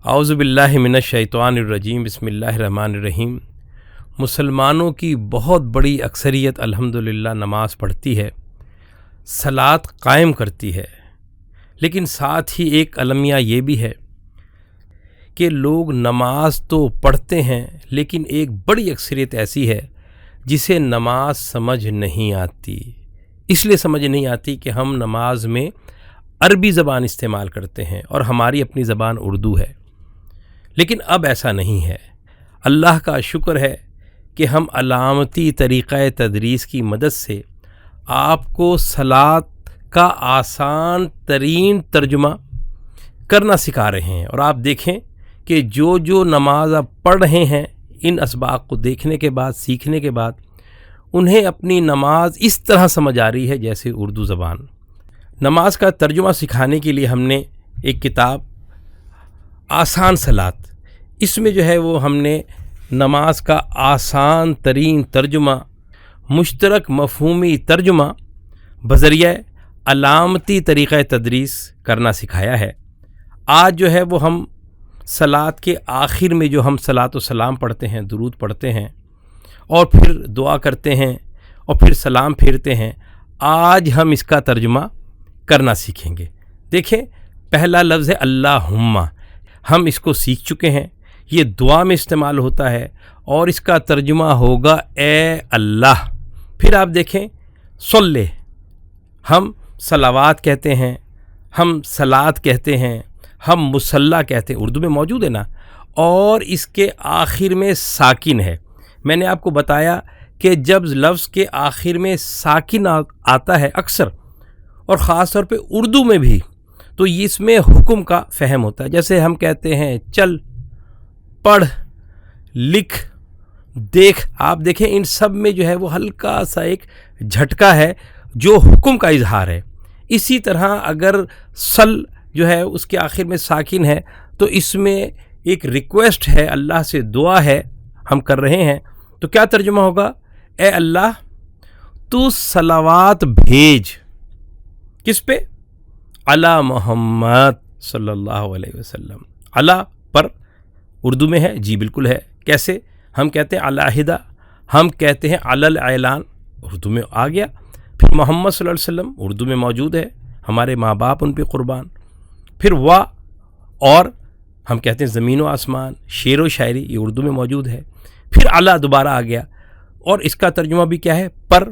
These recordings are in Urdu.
اعوذ باللہ من الشیطان الرجیم بسم اللہ الرحمن الرحیم۔ مسلمانوں کی بہت بڑی اکثریت الحمدللہ نماز پڑھتی ہے، صلاۃ قائم کرتی ہے، لیکن ساتھ ہی ایک المیہ یہ بھی ہے کہ لوگ نماز تو پڑھتے ہیں لیکن ایک بڑی اکثریت ایسی ہے جسے نماز سمجھ نہیں آتی۔ اس لیے سمجھ نہیں آتی کہ ہم نماز میں عربی زبان استعمال کرتے ہیں اور ہماری اپنی زبان اردو ہے، لیکن اب ایسا نہیں ہے۔ اللہ کا شکر ہے کہ ہم علامتی طریقہ تدریس کی مدد سے آپ کو صلاۃ کا آسان ترین ترجمہ کرنا سکھا رہے ہیں، اور آپ دیکھیں کہ جو نماز آپ پڑھ رہے ہیں ان اسباق کو دیکھنے کے بعد، سیکھنے کے بعد انہیں اپنی نماز اس طرح سمجھ آ رہی ہے جیسے اردو زبان۔ نماز کا ترجمہ سکھانے کے لیے ہم نے ایک کتاب آسان صلاۃ، اس میں جو ہے وہ ہم نے نماز کا آسان ترین ترجمہ، مشترک مفہومی ترجمہ بذریعہ علامتی طریقہ تدریس کرنا سکھایا ہے۔ آج جو ہے وہ ہم صلاۃ کے آخر میں جو ہم صلاۃ و سلام پڑھتے ہیں، درود پڑھتے ہیں اور پھر دعا کرتے ہیں اور پھر سلام پھیرتے ہیں، آج ہم اس کا ترجمہ کرنا سیکھیں گے۔ دیکھیں، پہلا لفظ ہے اللہم، ہم اس کو سیکھ چکے ہیں، یہ دعا میں استعمال ہوتا ہے اور اس کا ترجمہ ہوگا اے اللہ۔ پھر آپ دیکھیں صلی، ہم صلوات کہتے ہیں، ہم صلاۃ کہتے ہیں، ہم مصلی کہتے ہیں، اردو میں موجود ہے نا، اور اس کے آخر میں ساکن ہے۔ میں نے آپ کو بتایا کہ جب لفظ کے آخر میں ساکن آتا ہے اکثر، اور خاص طور پہ اردو میں بھی، تو اس میں حکم کا فہم ہوتا ہے۔ جیسے ہم کہتے ہیں چل، پڑھ، لکھ، دیکھ، آپ دیکھیں ان سب میں جو ہے وہ ہلکا سا ایک جھٹکا ہے جو حکم کا اظہار ہے۔ اسی طرح اگر سل جو ہے اس کے آخر میں ساکن ہے تو اس میں ایک ریکویسٹ ہے، اللہ سے دعا ہے، ہم کر رہے ہیں، تو کیا ترجمہ ہوگا؟ اے اللہ تو صلوات بھیج، کس پہ؟ علی محمد صلی اللہ علیہ وسلم۔ علی پر اردو میں ہے، جی بالکل ہے۔ کیسے؟ ہم کہتے ہیں علیحدہ، ہم کہتے ہیں علی الاعلان، اردو میں آ گیا۔ پھر محمد صلی اللہ علیہ وسلم اردو میں موجود ہے، ہمارے ماں باپ ان پہ قربان۔ پھر وا، اور ہم کہتے ہیں زمین و آسمان، شعر و شاعری، یہ اردو میں موجود ہے۔ پھر علی دوبارہ آ گیا، اور اس کا ترجمہ بھی کیا ہے؟ پر۔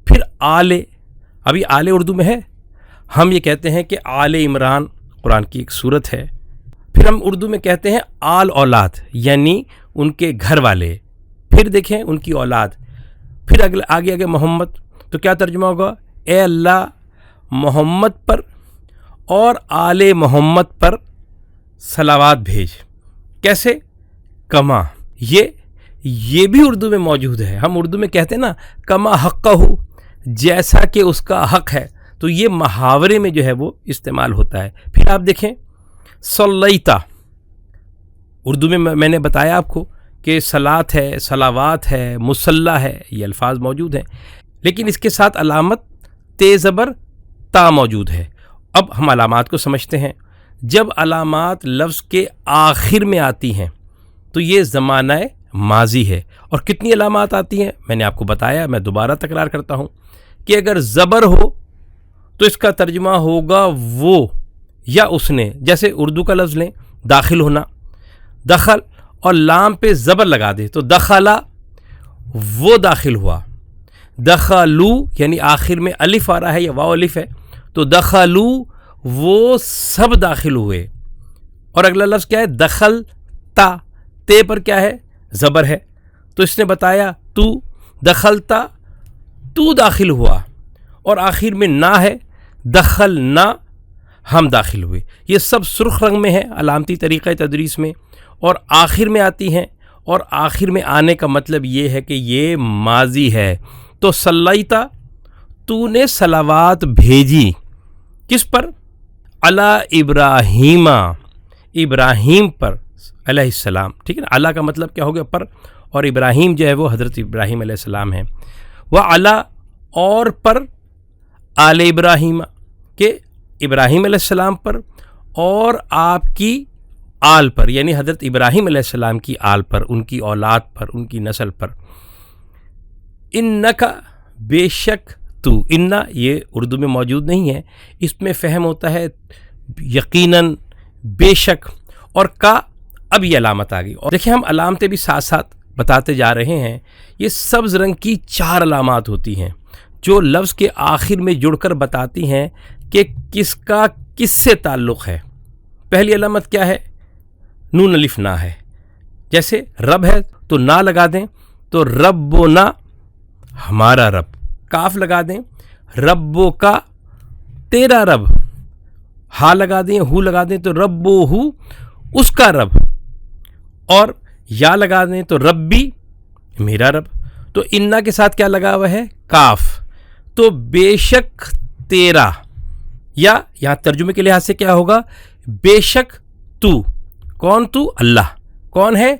پھر آل، ابھی آل اردو میں ہے، ہم یہ کہتے ہیں کہ آل عمران قرآن کی ایک صورت ہے۔ پھر ہم اردو میں کہتے ہیں آل اولاد، یعنی ان کے گھر والے، پھر دیکھیں ان کی اولاد۔ پھر آگے محمد، تو کیا ترجمہ ہوگا؟ اے اللہ محمد پر اور آل محمد پر صلوات بھیج۔ کیسے؟ کما، یہ بھی اردو میں موجود ہے۔ ہم اردو میں کہتے ہیں نا کما حقہ، جیسا کہ اس کا حق ہے، تو یہ محاورے میں جو ہے وہ استعمال ہوتا ہے۔ پھر آپ دیکھیں صلیتا، اردو میں نے بتایا آپ کو کہ صلاۃ ہے، صلوات ہے، مصلی ہے، یہ الفاظ موجود ہیں، لیکن اس کے ساتھ علامت تے زبر تا موجود ہے۔ اب ہم علامات کو سمجھتے ہیں۔ جب علامات لفظ کے آخر میں آتی ہیں تو یہ زمانہ ماضی ہے۔ اور کتنی علامات آتی ہیں میں نے آپ کو بتایا، میں دوبارہ تکرار کرتا ہوں کہ اگر زبر ہو تو اس کا ترجمہ ہوگا وہ یا اس نے۔ جیسے اردو کا لفظ لیں، داخل ہونا، دخل، اور لام پہ زبر لگا دے تو دخلا، وہ داخل ہوا۔ دخلو، یعنی آخر میں الف آ رہا ہے یا واو الف ہے، تو دخلو، وہ سب داخل ہوئے۔ اور اگلا لفظ کیا ہے؟ دخل تا، تے پر کیا ہے؟ زبر ہے، تو اس نے بتایا تو دخلتا، تو داخل ہوا، اور آخر میں نا ہے، دخلنا، ہم داخل ہوئے۔ یہ سب سرخ رنگ میں ہے علامتی طریقہ تدریس میں، اور آخر میں آتی ہیں، اور آخر میں آنے کا مطلب یہ ہے کہ یہ ماضی ہے۔ تو صلیتا، تو نے صلوات بھیجی، کس پر؟ علی ابراہیم، ابراہیم پر علیہ السلام، ٹھیک ہے نا۔ علی کا مطلب کیا ہو گیا؟ پر، اور ابراہیم جو ہے وہ حضرت ابراہیم علیہ السلام ہے۔ وہ علی، اور پر آل ابراہیم، کہ ابراہیم علیہ السلام پر اور آپ کی آل پر، یعنی حضرت ابراہیم علیہ السلام کی آل پر، ان کی اولاد پر، ان کی نسل پر. انکا بے شک تو، انا یہ اردو میں موجود نہیں ہے، اس میں فہم ہوتا ہے یقیناً، بے شک، اور کا اب یہ علامت آ گئی. اور دیکھیں ہم علامتیں بھی ساتھ ساتھ بتاتے جا رہے ہیں. یہ سبز رنگ کی 4 علامات ہوتی ہیں جو لفظ کے آخر میں جڑ کر بتاتی ہیں کہ کس کا کس سے تعلق ہے. پہلی علامت کیا ہے؟ نون الف نا ہے. جیسے رب ہے تو نا لگا دیں تو رب و نا، ہمارا رب. کاف لگا دیں، ربو کا، تیرا رب. ہا لگا دیں، ہو لگا دیں تو رب و ہو، اس کا رب. اور یا لگا دیں تو ربی، میرا رب. تو انا کے ساتھ کیا لگا ہوا ہے؟ کاف. تو بے شک تیرا، یا یہاں ترجمے کے لحاظ سے کیا ہوگا؟ بے شک تو. کون تو؟ اللہ. کون ہے؟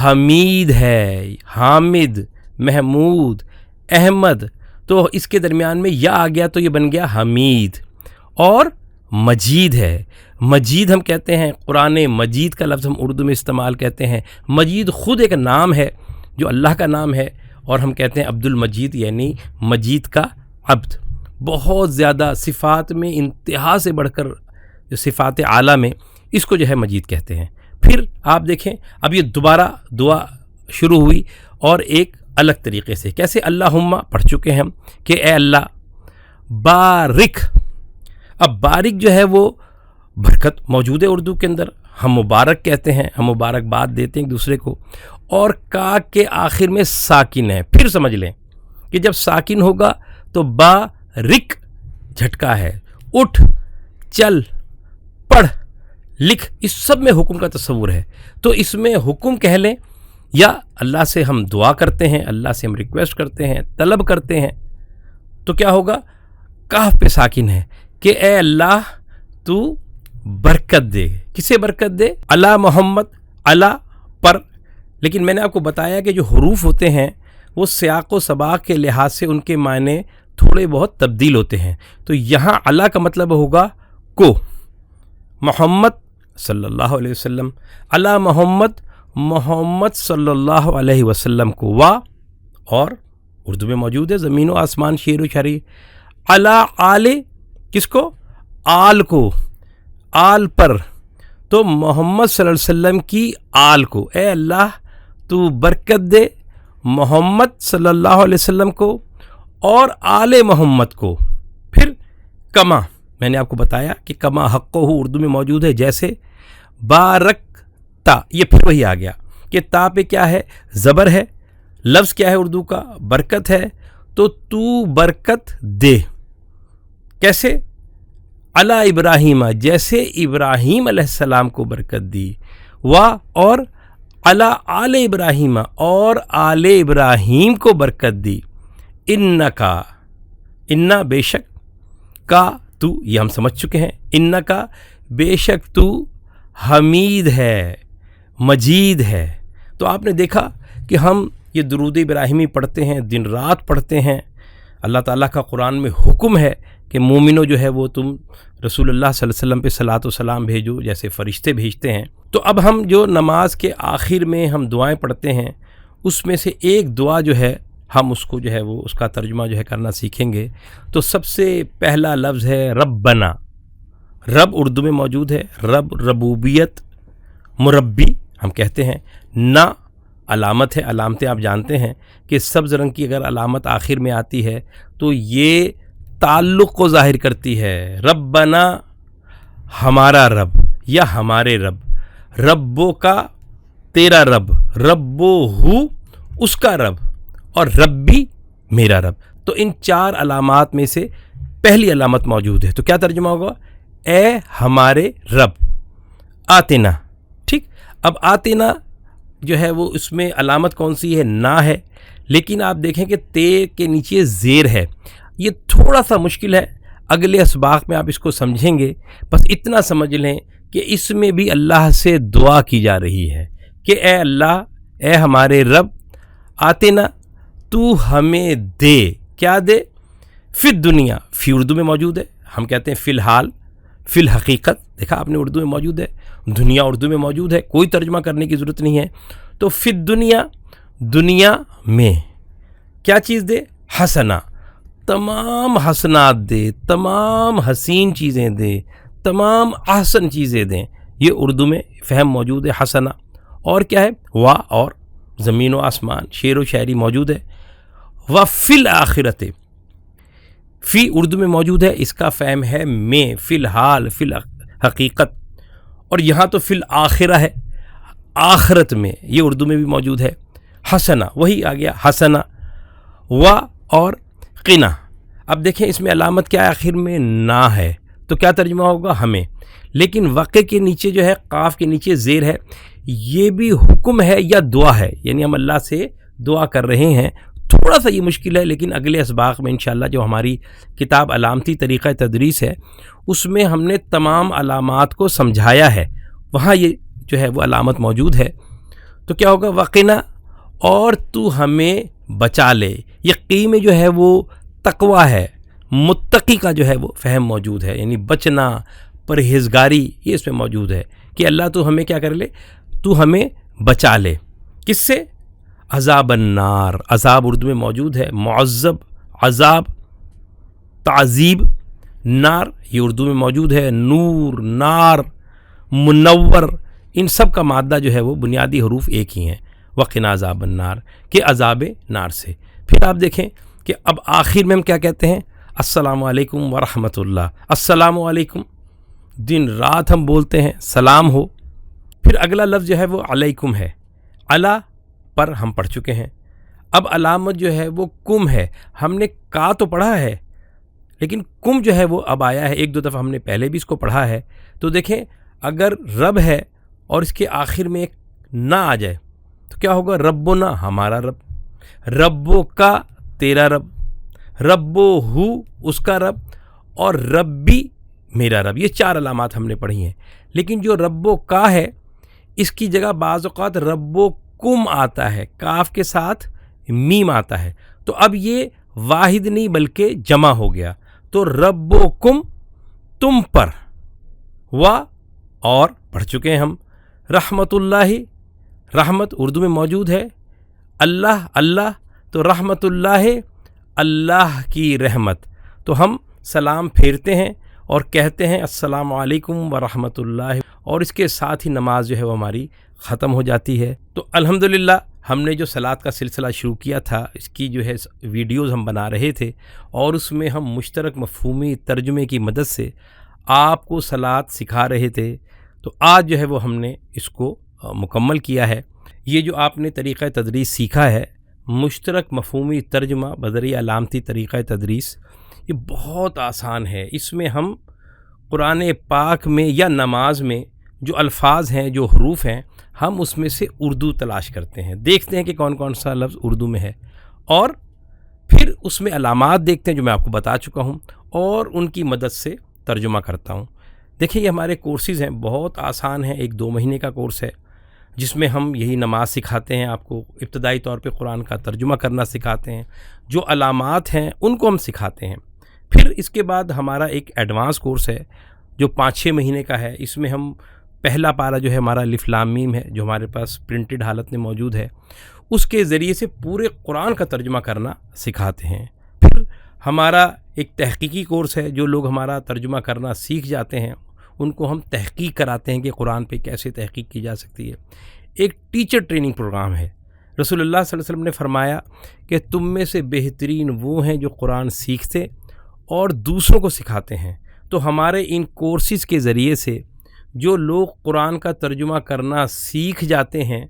حمید ہے، حامد، محمود، احمد. تو اس کے درمیان میں یا آ گیا تو یہ بن گیا حمید. اور مجید ہے. مجید ہم کہتے ہیں، قرآن مجید کا لفظ ہم اردو میں استعمال کہتے ہیں. مجید خود ایک نام ہے جو اللہ کا نام ہے، اور ہم کہتے ہیں عبد المجید، یعنی مجید کا عبد. بہت زیادہ صفات میں انتہا سے بڑھ کر جو صفات اعلیٰ میں اس کو جو ہے مجید کہتے ہیں. پھر آپ دیکھیں اب یہ دوبارہ دعا شروع ہوئی، اور ایک الگ طریقے سے. کیسے؟ اللہم پڑھ چکے ہیں ہم کہ اے اللہ بارک. اب بارک جو ہے وہ برکت موجود ہے اردو کے اندر، ہم مبارک کہتے ہیں، ہم مبارکباد دیتے ہیں ایک دوسرے کو. اور کا کے آخر میں ساکن ہے. پھر سمجھ لیں کہ جب ساکن ہوگا تو بارک جھٹکا ہے. اٹھ، چل، پڑھ، لکھ، اس سب میں حکم کا تصور ہے. تو اس میں حکم کہہ لیں، یا اللہ سے ہم دعا کرتے ہیں، اللہ سے ہم ریکویسٹ کرتے ہیں، طلب کرتے ہیں. تو کیا ہوگا؟ کاف پہ ساکن ہے کہ اے اللہ تو برکت دے. کسے برکت دے؟ علی محمد، علی پر. لیکن میں نے آپ کو بتایا کہ جو حروف ہوتے ہیں وہ سیاق و سباق کے لحاظ سے ان کے معنی تھوڑے بہت تبدیل ہوتے ہیں. تو یہاں علی کا مطلب ہوگا کو. محمد صلی اللہ علیہ وسلم، علی محمد، محمد صلی اللہ علیہ وسلم کو. وا، اور اردو میں موجود ہے زمین و آسمان، شیر و شری. علی آل، کس کو؟ آل کو، آل پر. تو محمد صلی اللہ علیہ وسلم کی آل کو. اے اللہ تو برکت دے محمد صلی اللہ علیہ وسلم کو اور آل محمد کو. پھر کما، میں نے آپ کو بتایا کہ کما حق ہو اردو میں موجود ہے. جیسے بارک تا، یہ پھر وہی آ گیا کہ تا پہ کیا ہے؟ زبر ہے. لفظ کیا ہے اردو کا؟ برکت ہے. تو برکت دے. کیسے؟ علی ابراہیم، جیسے ابراہیم علیہ السلام کو برکت دی. اور علی آل ابراہیم، اور آل ابراہیم کو برکت دی. انکا، انا بے شک، کا تو یہ ہم سمجھ چکے ہیں. انکا بے شک تو حمید ہے، مجید ہے. تو آپ نے دیکھا کہ ہم یہ درود ابراہیمی پڑھتے ہیں، دن رات پڑھتے ہیں. اللہ تعالیٰ کا قرآن میں حکم ہے کہ مومنوں جو ہے وہ تم رسول اللہ صلی اللہ علیہ وسلم پہ صلاۃ و سلام بھیجو جیسے فرشتے بھیجتے ہیں. تو اب ہم جو نماز کے آخر میں ہم دعائیں پڑھتے ہیں اس میں سے ایک دعا جو ہے ہم اس کو جو ہے وہ اس کا ترجمہ جو ہے کرنا سیکھیں گے. تو سب سے پہلا لفظ ہے ربنا. رب اردو میں موجود ہے، رب ربوبیت، مربی ہم کہتے ہیں. نا علامت ہے. علامتیں آپ جانتے ہیں کہ سبز رنگ کی اگر علامت آخر میں آتی ہے تو یہ تعلق کو ظاہر کرتی ہے. ربنا ہمارا رب یا ہمارے رب. ربو کا تیرا رب. ربو ہو اس کا رب. اور ربی میرا رب. تو ان 4 علامات میں سے پہلی علامت موجود ہے. تو کیا ترجمہ ہوگا؟ اے ہمارے رب. آتنا. ٹھیک. اب آتنا جو ہے وہ اس میں علامت کون سی ہے؟ نا ہے. لیکن آپ دیکھیں کہ تے کے نیچے زیر ہے. یہ تھوڑا سا مشکل ہے، اگلے اسباق میں آپ اس کو سمجھیں گے. بس اتنا سمجھ لیں کہ اس میں بھی اللہ سے دعا کی جا رہی ہے کہ اے اللہ، اے ہمارے رب، آتنا تو ہمیں دے. کیا دے؟ فی الدنیا. فی اردو میں موجود ہے، ہم کہتے ہیں فی الحال، فی الحقیقت. دیکھا آپ نے اردو میں موجود ہے. دنیا اردو میں موجود ہے، کوئی ترجمہ کرنے کی ضرورت نہیں ہے. تو فی الدنیا، دنیا میں کیا چیز دے؟ حسنا، تمام حسنات دے، تمام حسین چیزیں دے، تمام احسن چیزیں دیں. یہ اردو میں فہم موجود ہے حسنا. اور کیا ہے؟ وا، اور زمین و آسمان، شعر و شاعری موجود ہے. و فی الآخرت، فی اردو میں موجود ہے، اس کا فہم ہے میں، فی الحال، فی الحقیقت. اور یہاں تو فی الآخرہ ہے، آخرت میں، یہ اردو میں بھی موجود ہے. حسنا، وہی آ گیا حسنا. و اور قنا. اب دیکھیں اس میں علامت کیا ہے؟ آخر میں نا ہے، تو کیا ترجمہ ہوگا؟ ہمیں. لیکن واقع کے نیچے جو ہے، قاف کے نیچے زیر ہے، یہ بھی حکم ہے یا دعا ہے؟ یعنی ہم اللہ سے دعا کر رہے ہیں. تھوڑا سا یہ مشکل ہے، لیکن اگلے اسباق میں انشاءاللہ جو ہماری کتاب علامتی طریقہ تدریس ہے، اس میں ہم نے تمام علامات کو سمجھایا ہے، وہاں یہ جو ہے وہ علامت موجود ہے. تو کیا ہوگا؟ وقنا، اور تو ہمیں بچا لے. یہ قی میں جو ہے وہ تقوی ہے، متقی کا جو ہے وہ فہم موجود ہے، یعنی بچنا، پرہیزگاری، یہ اس میں موجود ہے کہ اللہ تو ہمیں کیا کر لے؟ تو ہمیں بچا لے. کس سے؟ عذاب النار. عذاب اردو میں موجود ہے، معذب، عذاب، تعذیب. نار یہ اردو میں موجود ہے، نور، نار، منور، ان سب کا مادہ جو ہے وہ بنیادی حروف ایک ہی ہیں. وقنا عذاب النار، کہ عذاب نار سے. پھر آپ دیکھیں کہ اب آخر میں ہم کیا کہتے ہیں؟ السلام علیکم ورحمۃ اللہ. السلام علیکم، دن رات ہم بولتے ہیں سلام ہو. پھر اگلا لفظ جو ہے وہ علیکم ہے. علا پر ہم پڑھ چکے ہیں. اب علامت جو ہے وہ کم ہے. ہم نے کا تو پڑھا ہے، لیکن کم جو ہے وہ اب آیا ہے. ایک دو دفعہ ہم نے پہلے بھی اس کو پڑھا ہے. تو دیکھیں اگر رب ہے اور اس کے آخر میں ایک نہ آ جائے تو کیا ہوگا؟ ربنا، ہمارا رب. ربو کا، تیرا رب. ربو ہو، اس کا رب. اور ربی، میرا رب. یہ چار علامات ہم نے پڑھی ہیں. لیکن جو ربو کا ہے، اس کی جگہ بعض اوقات ربو کم آتا ہے، کاف کے ساتھ میم آتا ہے. تو اب یہ واحد نہیں بلکہ جمع ہو گیا. تو ربکم، تم پر. و اور پڑھ چکے ہیں ہم. رحمت اللہ، رحمت اردو میں موجود ہے. اللہ، اللہ، تو رحمت اللہ، اللہ کی رحمت. تو ہم سلام پھیرتے ہیں اور کہتے ہیں السلام علیکم ورحمۃ اللہ، اور اس کے ساتھ ہی نماز جو ہے وہ ہماری ختم ہو جاتی ہے. تو الحمدللہ ہم نے جو صلاۃ کا سلسلہ شروع کیا تھا، اس کی جو ہے ویڈیوز ہم بنا رہے تھے، اور اس میں ہم مشترک مفہومی ترجمے کی مدد سے آپ کو صلاۃ سکھا رہے تھے. تو آج جو ہے وہ ہم نے اس کو مکمل کیا ہے. یہ جو آپ نے طریقہ تدریس سیکھا ہے، مشترک مفہومی ترجمہ بذریعہ علامتی طریقہ تدریس، یہ بہت آسان ہے. اس میں ہم قرآن پاک میں یا نماز میں جو الفاظ ہیں، جو حروف ہیں، ہم اس میں سے اردو تلاش کرتے ہیں، دیکھتے ہیں کہ کون کون سا لفظ اردو میں ہے، اور پھر اس میں علامات دیکھتے ہیں جو میں آپ کو بتا چکا ہوں، اور ان کی مدد سے ترجمہ کرتا ہوں. دیکھیں یہ ہمارے کورسز ہیں، بہت آسان ہیں. 1-2 مہینے کا کورس ہے جس میں ہم یہی نماز سکھاتے ہیں، آپ کو ابتدائی طور پہ قرآن کا ترجمہ کرنا سکھاتے ہیں، جو علامات ہیں ان کو ہم سکھاتے ہیں. پھر اس کے بعد ہمارا ایک ایڈوانس کورس ہے جو 5-6 مہینے کا ہے. اس میں ہم پہلا پارہ جو ہے ہمارا الف لام میم ہے، جو ہمارے پاس پرنٹڈ حالت میں موجود ہے، اس کے ذریعے سے پورے قرآن کا ترجمہ کرنا سکھاتے ہیں. پھر ہمارا ایک تحقیقی کورس ہے، جو لوگ ہمارا ترجمہ کرنا سیکھ جاتے ہیں ان کو ہم تحقیق کراتے ہیں کہ قرآن پہ کیسے تحقیق کی جا سکتی ہے. ایک ٹیچر ٹریننگ پروگرام ہے. رسول اللہ صلی اللہ علیہ وسلم نے فرمایا کہ تم میں سے بہترین وہ ہیں جو قرآن سیکھتے اور دوسروں کو سکھاتے ہیں. تو ہمارے ان کورسز کے ذریعے سے جو لوگ قرآن کا ترجمہ کرنا سیکھ جاتے ہیں،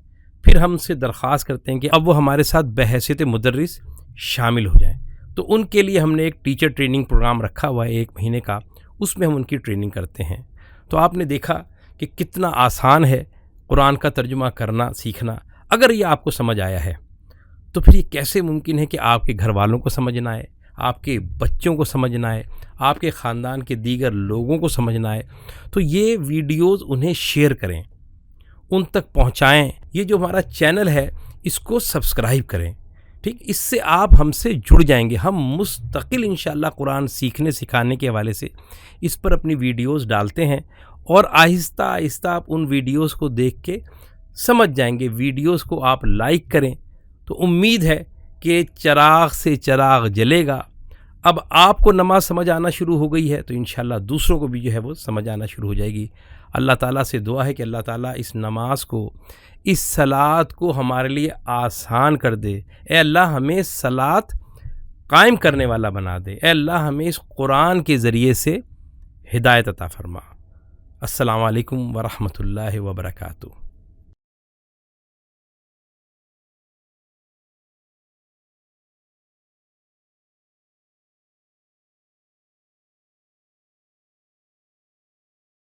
پھر ہم سے درخواست کرتے ہیں کہ اب وہ ہمارے ساتھ بحیثیت مدرس شامل ہو جائیں. تو ان کے لیے ہم نے ایک ٹیچر ٹریننگ پروگرام رکھا ہوا ہے 1 مہینے کا، اس میں ہم ان کی ٹریننگ کرتے ہیں. تو آپ نے دیکھا کہ کتنا آسان ہے قرآن کا ترجمہ کرنا سیکھنا. اگر یہ آپ کو سمجھ آیا ہے تو پھر یہ کیسے ممکن ہے کہ آپ کے گھر والوں کو سمجھنا ہے، آپ کے بچوں کو سمجھنا ہے، آپ کے خاندان کے دیگر لوگوں کو سمجھنا ہے. تو یہ ویڈیوز انہیں شیئر کریں، ان تک پہنچائیں. یہ جو ہمارا چینل ہے اس کو سبسکرائب کریں، ٹھیک. اس سے آپ ہم سے جڑ جائیں گے. ہم مستقل انشاءاللہ قرآن سیکھنے سکھانے کے حوالے سے اس پر اپنی ویڈیوز ڈالتے ہیں، اور آہستہ آہستہ آپ ان ویڈیوز کو دیکھ کے سمجھ جائیں گے. ویڈیوز کو آپ لائک کریں تو امید ہے کہ چراغ سے چراغ جلے گا. اب آپ کو نماز سمجھ آنا شروع ہو گئی ہے تو انشاءاللہ دوسروں کو بھی جو ہے وہ سمجھ آنا شروع ہو جائے گی. اللہ تعالیٰ سے دعا ہے کہ اللہ تعالیٰ اس نماز کو، اس صلاۃ کو ہمارے لیے آسان کر دے. اے اللہ ہمیں صلاۃ قائم کرنے والا بنا دے. اے اللہ ہمیں اس قرآن کے ذریعے سے ہدایت عطا فرما. السلام علیکم ورحمۃ اللہ وبرکاتہ.